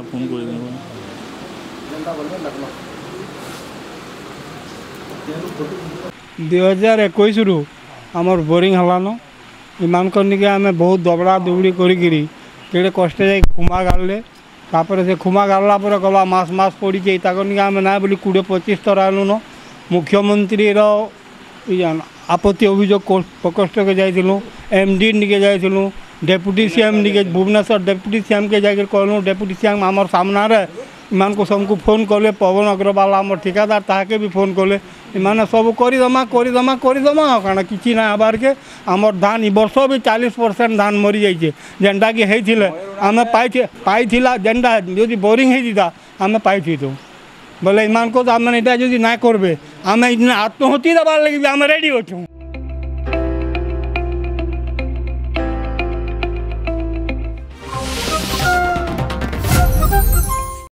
Phone করে দেব 2021 रु आमर बोरिंग हलानो इमान करने के आम बहुत दबड़ा दुबड़ी करी केड़े कष्ट जाए खुमा गाड़े तापर से खुमा गाड़ला गला मास मास पड़ी जाए आम ना बोली 20-25 थर आनुन मुख्यमंत्री आपत्ति अभियोग प्रकोष्ठ के जाइलु MD निके जाइलु डेप्यूटी CM निके भुवनेश्वर डेप्यूटी CM के जाकर कहलु डेप्यूटी CM आमर सामना रे इमान को सबको फोन कले पवन अग्रवाल आम ठिकादार ताके भी फोन कले इमाने सब करदमा कण कि ना आबार के आमर धान इ वर्ष भी 40% धान मरी जाइए जेनटा कि होते आम पाई जेनटा जो बोरिंग होता आम पाई बोले इमान को आम यहाँ जो ना करें आम आत्महत्या देवार लगे आम रेडी अच्छे।